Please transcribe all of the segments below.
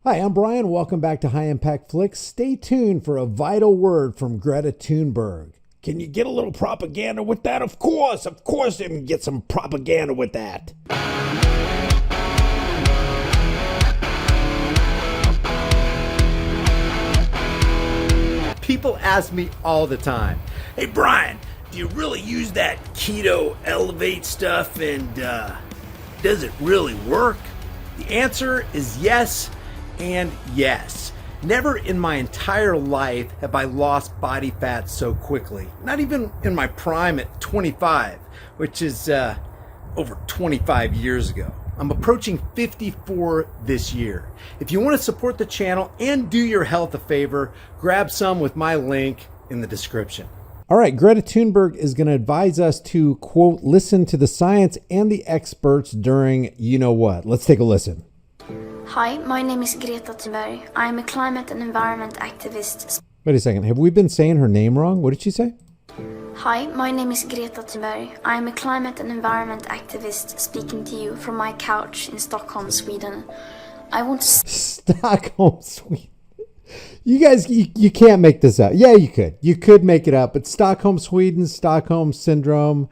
Hi, I'm Brian. Welcome back to High Impact Flicks. Stay tuned for a vital word from Greta Thunberg. Can you get a little propaganda with that? Of course, I can get some propaganda with that. People ask me all the time, Hey Brian, do you really use that keto elevate stuff and does it really work? the answer is yes and yes. Never in my entire life have I lost body fat so quickly. Not even in my prime at 25, which is over 25 years ago. I'm approaching 54 this year. If you want to support the channel and do your health a favor, grab some with my link in the description. All right, Greta Thunberg is going to advise us to, quote, listen to the science and the experts during you know what. Let's take a listen. Hi, my name is Greta Thunberg. I am a climate and environment activist. Wait a second. Have we been saying her name wrong? What did she say? Hi, my name is Greta Thunberg. I am a climate and environment activist speaking to you from my couch in Stockholm, Sweden. I want to... Stockholm, Sweden. You guys, you can't make this up. Yeah, you could. You could make it up. But Stockholm, Sweden, Stockholm Syndrome,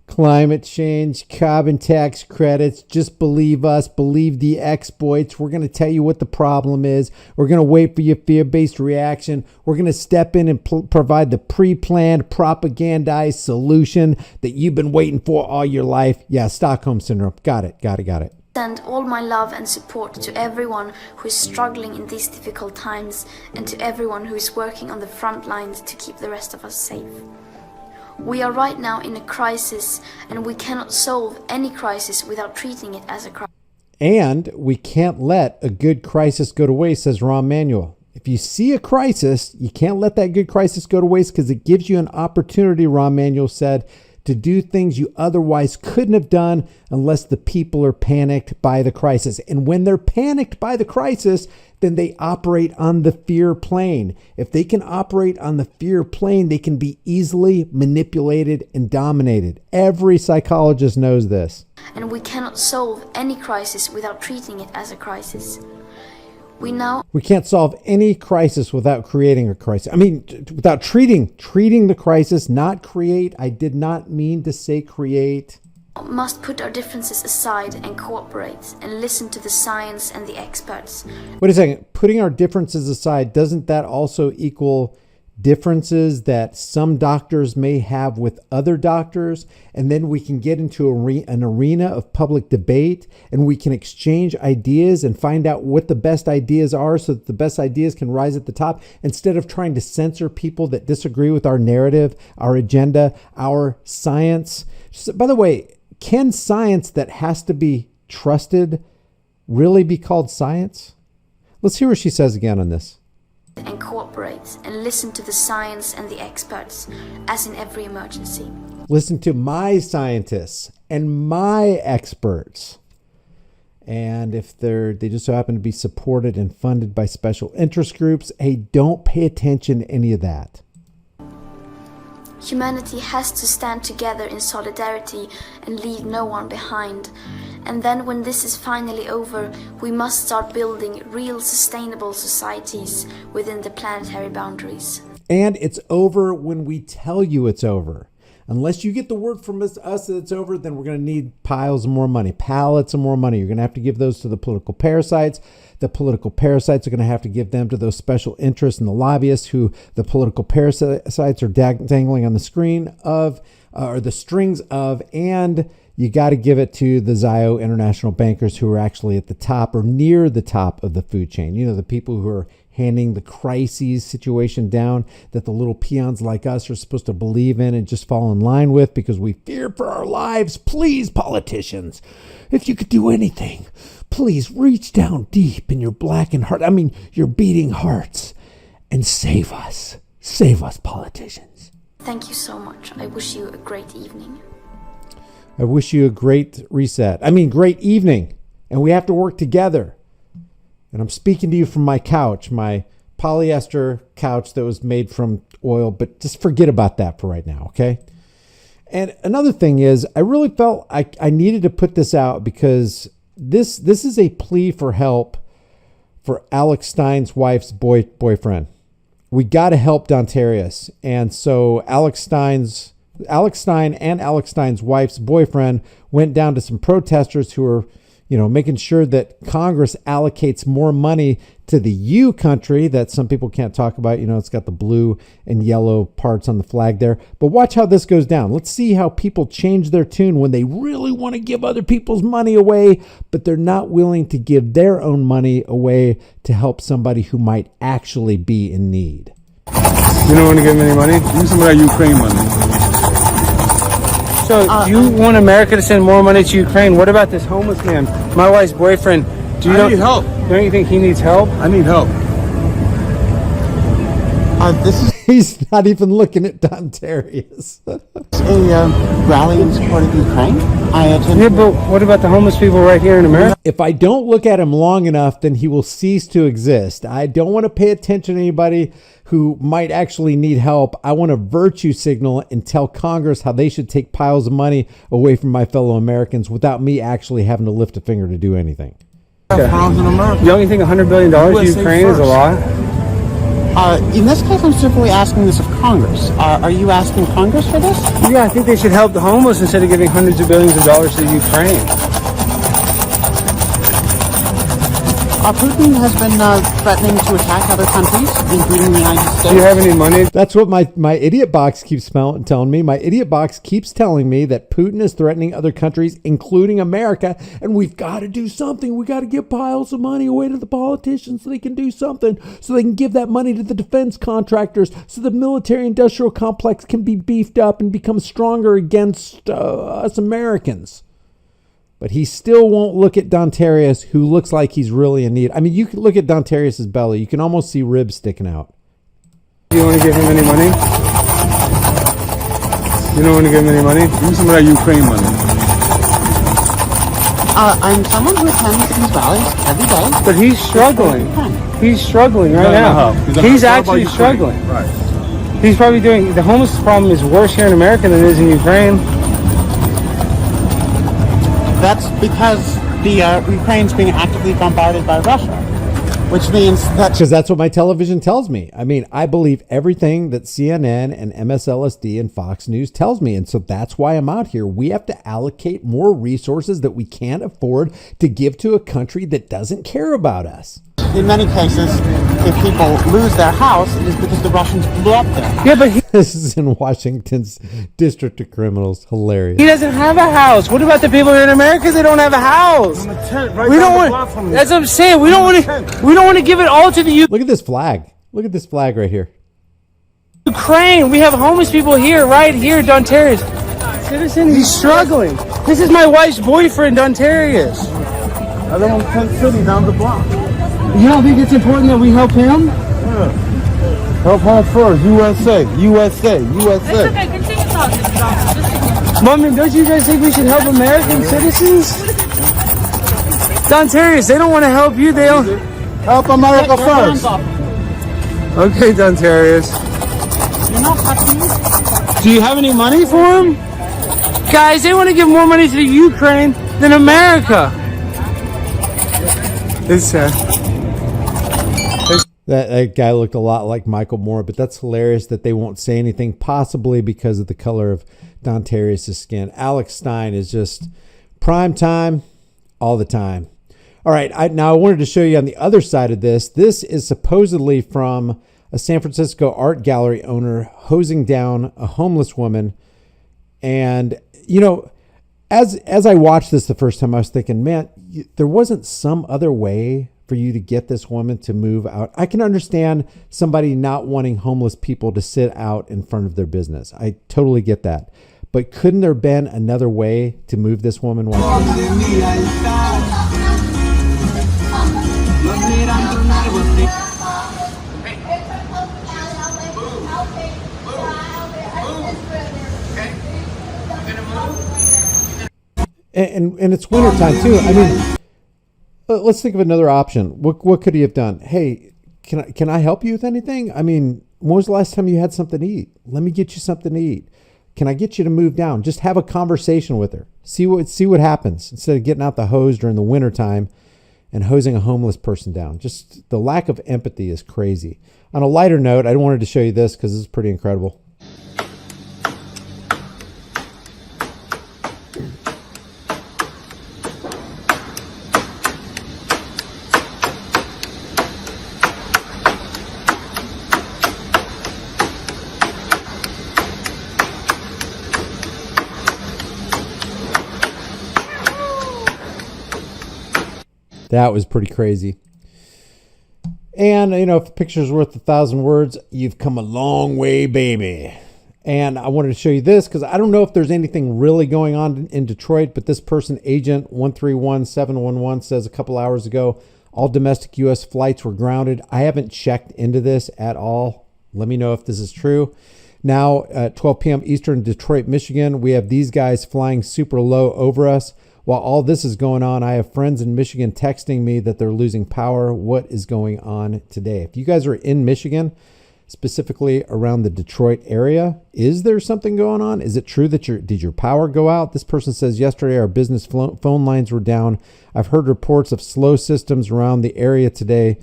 climate change, carbon tax credits, just believe us, believe the exploits. We're going to tell you what the problem is. We're going to wait for your fear-based reaction. We're going to step in and provide the pre-planned, propagandized solution that you've been waiting for all your life. Yeah, Stockholm Syndrome. Got it. send all my love and support to everyone who is struggling in these difficult times and to everyone who is working on the front lines to keep the rest of us safe. We are right now in a crisis, and we cannot solve any crisis without treating it as a crisis. And we can't let a good crisis go to waste, says Rahm Emanuel. If you see a crisis, you can't let that good crisis go to waste because it gives you an opportunity, Rahm Emanuel said, to do things you otherwise couldn't have done unless the people are panicked by the crisis. And when they're panicked by the crisis, then they operate on the fear plane. If they can operate on the fear plane, they can be easily manipulated and dominated. Every psychologist knows this. And we cannot solve any crisis without treating it as a crisis. We can't solve any crisis without creating a crisis. I mean, without treating the crisis, not create. I did not mean to say create. Must put our differences aside and cooperate and listen to the science and the experts. Wait a second. Putting our differences aside, doesn't that also equal differences that some doctors may have with other doctors? And then we can get into an arena of public debate and we can exchange ideas and find out what the best ideas are so that the best ideas can rise at the top instead of trying to censor people that disagree with our narrative, our agenda, our science. So, by the way, can science that has to be trusted really be called science? Let's hear what she says again on this. And cooperate and listen to the science and the experts, as in every emergency. Listen to my scientists and my experts. And if they just so happen to be supported and funded by special interest groups, hey, don't pay attention to any of that. Humanity has to stand together in solidarity and leave no one behind. And then when this is finally over, we must start building real sustainable societies within the planetary boundaries. And it's over when we tell you it's over. Unless you get the word from us that it's over, then we're going to need piles of more money, pallets of more money. You're going to have to give those to the political parasites. The political parasites are going to have to give them to those special interests and the lobbyists who the political parasites are dangling on the screen of, or the strings of, and you got to give it to the Zio international bankers who are actually at the top or near the top of the food chain. You know, the people who are handing the crises situation down that the little peons like us are supposed to believe in and just fall in line with because we fear for our lives. Please, politicians, if you could do anything, please reach down deep in your blackened heart. I mean, your beating hearts and save us. Save us, politicians. Thank you so much. I wish you a great evening. I wish you a great reset. I mean, great evening. And we have to work together. And I'm speaking to you from my couch, my polyester couch that was made from oil, but just forget about that for right now, okay? And another thing is, I really felt I needed to put this out because this is a plea for help for Alex Stein's wife's boyfriend. We got to help Dontarius. And so Alex Stein and Alex Stein's wife's boyfriend went down to some protesters who are, making sure that Congress allocates more money to the U country that some people can't talk about. It's got the blue and yellow parts on the flag there. But watch how this goes down. Let's see how people change their tune when they really want to give other people's money away, but they're not willing to give their own money away to help somebody who might actually be in need. You don't want to give them any money? Use some of that Ukraine money. So you want America to send more money to Ukraine? What about this homeless man, my wife's boyfriend? I need help. Don't you think he needs help? I need help. He's not even looking at Dontarius. A rally in support of Ukraine. Yeah, but what about the homeless people right here in America? If I don't look at him long enough, then he will cease to exist. I don't want to pay attention to anybody who might actually need help. I want to virtue signal and tell Congress how they should take piles of money away from my fellow Americans without me actually having to lift a finger to do anything. You don't think $100 billion to Ukraine is a lot? In this case, I'm simply asking this of Congress. Are you asking Congress for this? Yeah, I think they should help the homeless instead of giving hundreds of billions of dollars to Ukraine. Putin has been threatening to attack other countries, including the United States. Do you have any money? That's what my idiot box keeps telling me. My idiot box keeps telling me that Putin is threatening other countries, including America, and we've got to do something. We got to give piles of money away to the politicians so they can do something, so they can give that money to the defense contractors, so the military-industrial complex can be beefed up and become stronger against us Americans. But he still won't look at Dontarius, who looks like he's really in need. I mean, you can look at Dontarius's belly. You can almost see ribs sticking out. Do you want to give him any money? You don't want to give him any money? Use some of that Ukraine money. I'm someone who attends these rallies every day. But he's struggling. He's struggling right now. He's actually struggling. Right. He's probably the homeless problem is worse here in America than it is in Ukraine. That's because the Ukraine's being actively bombarded by Russia, which means that... Because that's what my television tells me. I mean, I believe everything that CNN and MSLSD and Fox News tells me. And so that's why I'm out here. We have to allocate more resources that we can't afford to give to a country that doesn't care about us. In many cases, if people lose their house, it is because the Russians blew up there. Yeah, but this is in Washington's District of Criminals. Hilarious. He doesn't have a house. What about the people in America that don't have a house? We don't want. That's what I'm saying. We don't want to give it all to the Look at this flag. Look at this flag right here. Ukraine. We have homeless people here, right here, Dontarius. Citizen, he's struggling. This is my wife's boyfriend, Dontarius. I live in Tent City down the block. You don't think it's important that we help him? Yeah. Help home first. USA. USA. USA. It's okay. Continue talking, Doctor. Mommy, don't you guys think we should help American citizens? Dontarius, they don't want to help you. They don't. Help America first. Okay, Dontarius. You're not touching me. Do you have any money for him? Guys, they want to give more money to the Ukraine than America. It's sad. That guy looked a lot like Michael Moore, but that's hilarious that they won't say anything, possibly because of the color of Dontarius' skin. Alex Stein is just prime time all the time. All right, now I wanted to show you on the other side of this. This is supposedly from a San Francisco art gallery owner hosing down a homeless woman. And, as I watched this the first time, I was thinking, man, there wasn't some other way for you to get this woman to move out. I can understand somebody not wanting homeless people to sit out in front of their business. I totally get that. But couldn't there have been another way to move this woman? And it's wintertime too. I mean, let's think of another option. What could he have done? Hey, can I help you with anything? I mean, when was the last time you had something to eat? Let me get you something to eat. Can I get you to move down? Just have a conversation with her. See what happens instead of getting out the hose during the wintertime and hosing a homeless person down. Just the lack of empathy is crazy. On a lighter note, I wanted to show you this because this is pretty incredible. That was pretty crazy. And, you know, if a picture's worth 1,000 words, you've come a long way, baby. And I wanted to show you this because I don't know if there's anything really going on in Detroit, but this person, Agent 131711, says a couple hours ago, all domestic U.S. flights were grounded. I haven't checked into this at all. Let me know if this is true. Now, at 12 p.m. Eastern, Detroit, Michigan, we have these guys flying super low over us. While all this is going on, I have friends in Michigan texting me that they're losing power. What is going on today? If you guys are in Michigan, specifically around the Detroit area, is there something going on? Is it true that did your power go out? This person says yesterday our business phone lines were down. I've heard reports of slow systems around the area today,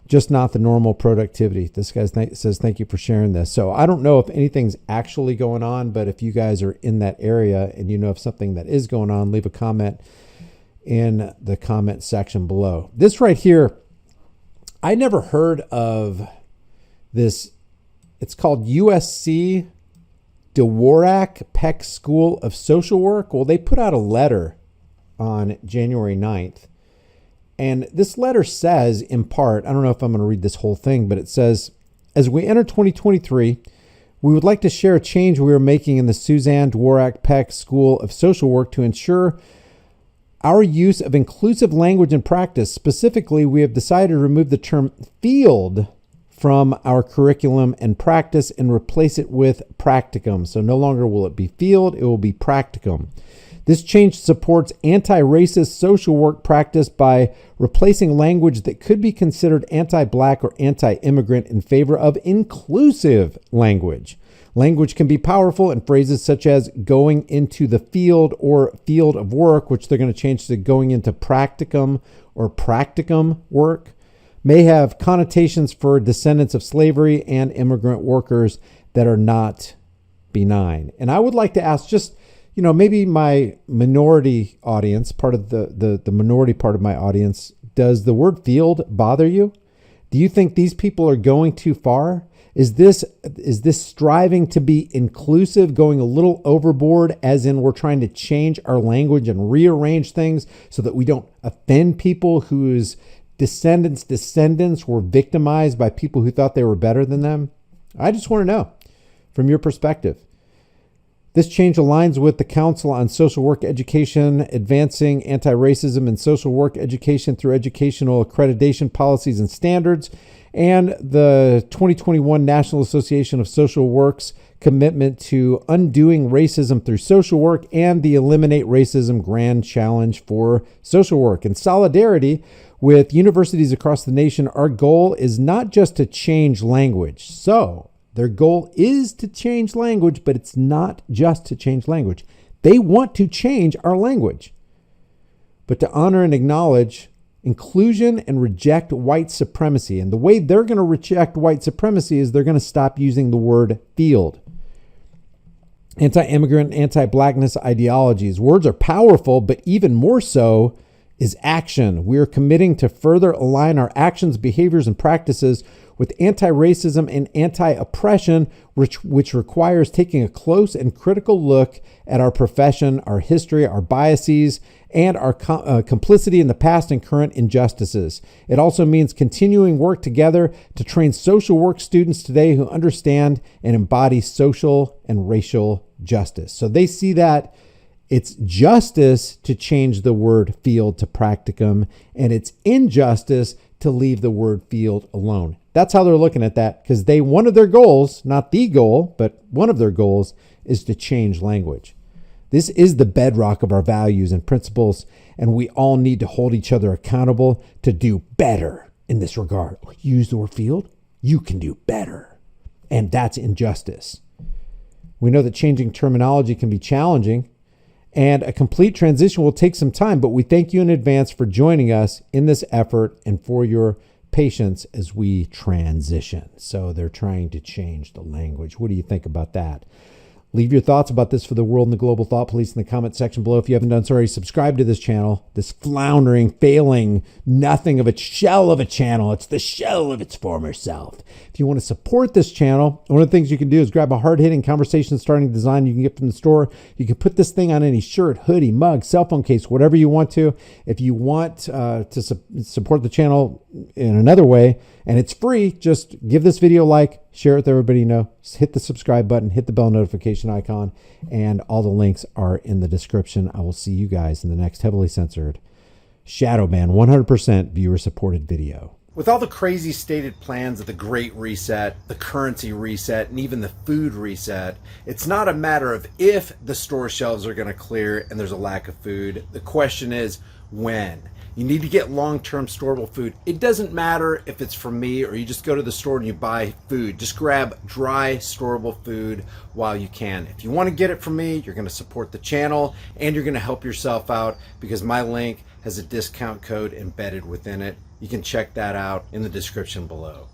just not the normal productivity. This guy says, thank you for sharing this. So I don't know if anything's actually going on, but if you guys are in that area and you know of something that is going on, leave a comment in the comment section below. This right here, I never heard of this. It's called USC Dvorak Peck School of Social Work. Well, they put out a letter on January 9th. And this letter says, in part, I don't know if I'm going to read this whole thing, but it says, as we enter 2023, we would like to share a change we are making in the Suzanne Dvorak Peck School of Social Work to ensure our use of inclusive language and practice. Specifically, we have decided to remove the term field from our curriculum and practice and replace it with practicum. So no longer will it be field, it will be practicum. This change supports anti-racist social work practice by replacing language that could be considered anti-black or anti-immigrant in favor of inclusive language. Language can be powerful, and phrases such as going into the field or field of work, which they're going to change to going into practicum or practicum work, may have connotations for descendants of slavery and immigrant workers that are not benign. And I would like to ask just, you know, maybe my minority audience, part of the minority part of my audience, does the word field bother you? Do you think these people are going too far? Is this striving to be inclusive, going a little overboard, as in we're trying to change our language and rearrange things so that we don't offend people whose descendants were victimized by people who thought they were better than them? I just want to know from your perspective. This change aligns with the Council on Social Work Education, advancing anti-racism and social work education through educational accreditation policies and standards, and the 2021 National Association of Social Work's commitment to undoing racism through social work and the Eliminate Racism Grand Challenge for Social Work. In solidarity with universities across the nation, our goal is not just to change language. So their goal is to change language, but it's not just to change language. They want to change our language, but to honor and acknowledge inclusion and reject white supremacy. And the way they're going to reject white supremacy is they're going to stop using the word field. Anti-immigrant, anti-blackness ideologies. Words are powerful, but even more so is action. We are committing to further align our actions, behaviors, and practices with anti-racism and anti-oppression, which requires taking a close and critical look at our profession, our history, our biases, and our complicity in the past and current injustices. It also means continuing work together to train social work students today who understand and embody social and racial justice. So they see that it's justice to change the word field to practicum, and it's injustice to leave the word field alone. That's how they're looking at that, because one of their goals, not the goal, but one of their goals is to change language. This is the bedrock of our values and principles, and we all need to hold each other accountable to do better in this regard. Use the word field, you can do better. And that's injustice. We know that changing terminology can be challenging, And a complete transition will take some time, but we thank you in advance for joining us in this effort and for your patience as we transition. So they're trying to change the language. What do you think about that? Leave your thoughts about this for the world and the global thought police in the comment section below. If you haven't done so already, subscribe to this channel, this floundering, failing, nothing of a shell of a channel. It's the shell of its former self. If you want to support this channel, one of the things you can do is grab a hard-hitting conversation starting design you can get from the store. You can put this thing on any shirt, hoodie, mug, cell phone case, whatever you want to. If you want to support the channel in another way, and it's free, just give this video a like, share it with everybody you know, hit the subscribe button, hit the bell notification icon, and all the links are in the description. I will see you guys in the next heavily censored, shadow ban, 100% viewer supported video. With all the crazy stated plans of the Great Reset, the currency reset, and even the food reset, it's not a matter of if the store shelves are going to clear and there's a lack of food. The question is when. You need to get long-term storable food. It doesn't matter if it's from me or you just go to the store and you buy food. Just grab dry, storable food while you can. If you want to get it from me, you're going to support the channel and you're going to help yourself out because my link has a discount code embedded within it. You can check that out in the description below.